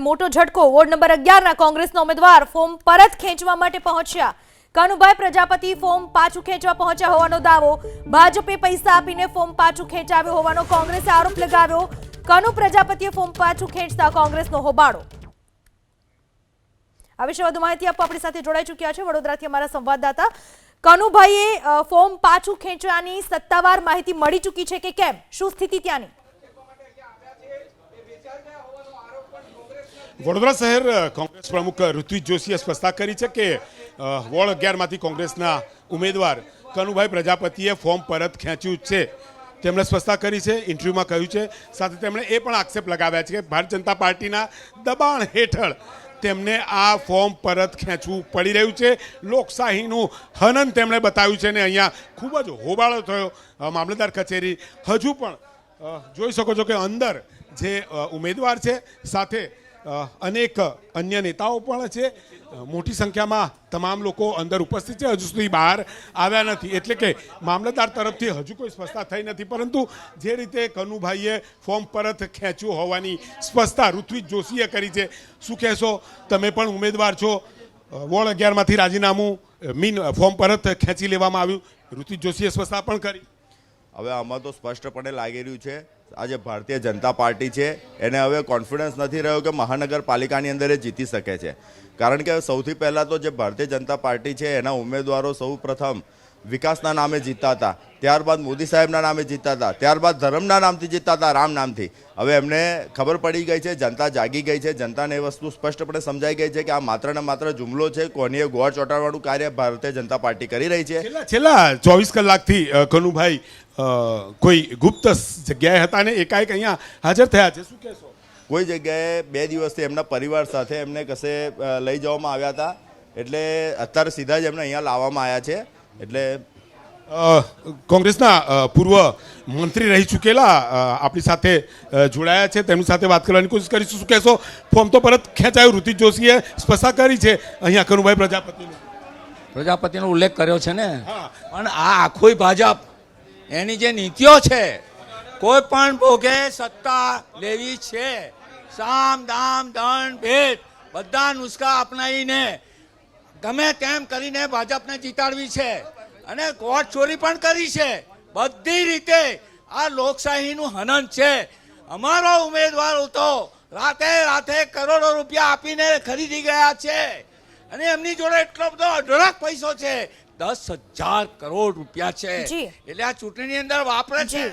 મોટો ઝટકો ward number 11 ના કોંગ્રેસના ઉમેદવાર ફોર્મ પરત ખેંચવા માટે પહોંચ્યા। કાનુભાઈ પ્રજાપતિ ફોર્મ પાછું ખેંચવા પહોંચ્યા હોવાનો દાવો। ભાજપે પૈસા આપીને ફોર્મ પાછું ખેંચાવ્યો હોવાનો કોંગ્રેસે આરોપ લગાવ્યો। કાનુ પ્રજાપતિએ ફોર્મ પાછું ખેંચતા કોંગ્રેસનો હોબાળો। આ વિશે વધુ માહિતી આપવા આપણી સાથે જોડાઈ ચૂક્યા છે વડોદરાથી અમારા સંવાદદાતા કાનુભાઈએ। ફોર્મ પાછું ખેંચવાની સત્તાવાર માહિતી મળી ચૂકી છે કે કેમ, શું સ્થિતિ ત્યાંની? વડોદરા શહેર કોંગ્રેસ પ્રમુખ ઋત્વિજ જોશીએ સ્પષ્ટતા કરી છે કે વોર્ડ 11 માંથી કોંગ્રેસના ઉમેદવાર કનુભાઈ પ્રજાપતિએ ફોર્મ પરત ખેંચ્યું છે। તેમણે સ્પષ્ટતા કરી છે, ઇન્ટરવ્યુમાં કહ્યું છે। સાથે તેમણે એ પણ આક્ષેપ લગાવ્યા છે કે ભારતીય જનતા પાર્ટીના દબાણ હેઠળ તેમને આ ફોર્મ પરત ખેંચવું પડી રહ્યું છે। લોકશાહીનું હનન તેમણે બતાવ્યું છે અને અહીંયા ખૂબ જ હોબાળો થયો મામલતદાર કચેરી। હજુ પણ જોઈ શકો છો કે અંદર જે ઉમેદવાર છે સાથે અનેક અન્ય નેતાઓ પણ છે। મોટી સંખ્યામાં તમામ લોકો અંદર ઉપસ્થિત છે, હજુ સુધી બહાર આવ્યા નથી। એટલે કે મામલતદાર તરફથી હજુ કોઈ સ્પષ્ટતા થઈ નથી, પરંતુ જે રીતે કનુભાઈએ ફોર્મ પરત ખેંચ્યું હોવાની સ્પષ્ટતા ઋત્વિજ જોશીએ કરી છે। શું કહેશો? તમે પણ ઉમેદવાર છો, વોર્ડ 11 માંથી રાજીનામું ફોર્મ પરત ખેંચી લેવામાં આવ્યું, ઋત્વિજ જોશીએ સ્પષ્ટતા પણ કરી। હવે આમાં તો સ્પષ્ટપણે લાગી રહ્યું છે આજે ભારતીય જનતા પાર્ટી છે એને હવે કોન્ફિડન્સ નથી રહ્યો કે મહાનગરપાલિકાની અંદર એ જીતી શકે છે। કારણ કે સૌથી પહેલાં તો જે ભારતીય જનતા પાર્ટી છે એના ઉમેદવારો સૌ પ્રથમ વિકાસના નામે જીતતા હતા, ત્યારબાદ મોદી સાહેબના નામે જીતતા હતા, ત્યારબાદ ધર્મના નામથી જીતતા હતા, રામ નામથી। હવે એમને ખબર પડી ગઈ છે, જનતા જાગી ગઈ છે, જનતાને એ વસ્તુ સ્પષ્ટપણે સમજાઈ ગઈ છે કે આ માત્ર ને માત્ર જુમલો છે, કોનીએ ગોળ ચોંટાડવાનું કાર્ય ભારતીય જનતા પાર્ટી કરી રહી છે। છેલ્લા 24 કલાકથી કનુભાઈ કોઈ ગુપ્ત જગ્યાએ હતા ને એકાએક અહીંયા હાજર થયા છે, શું કહેશો? કોઈ જગ્યાએ 2 દિવસથી એમના પરિવાર સાથે એમને કશે લઈ જવામાં આવ્યા હતા, એટલે અત્યારે સીધા જ એમને અહીંયા લાવવામાં આવ્યા છે। એટલે કોંગ્રેસના પૂર્વ મંત્રી રહી ચૂકેલા આપણી સાથે જોડાયા છે, તેમની સાથે વાત કરવાની કોશિશ કરીશું। શું કહેશો? ફોર્મ તો પરત ખેંચાયું, ઋત્વિજ જોશીએ સ્પષ્ટતા કરી છે અહીંયા કનુભાઈ પ્રજાપતિનો ઉલ્લેખ કર્યો છે ને, પણ આ આખું ભાજપ એની જે નીતિઓ છે, કોઈ પણ ભોગે સત્તા લેવી છે, સામ દામ દંડ ભેદ બધા નુસ્ખા અપનાવીને ગમે તેમ કરીને ભાજપને જીતાડવી છે અને વોટ ચોરી પણ કરી છે। બધી રીતે આ લોકશાહીનું હનન છે। અમારો ઉમેદવાર તો રાતે કરોડો રૂપિયા આપીને ખરીદી ગયા છે અને એમની જોડે એટલો બધો અઢળક પૈસો છે, 10,000 કરોડ રૂપિયા છે, એટલે આ ચૂંટણીની અંદર વાપરે છે।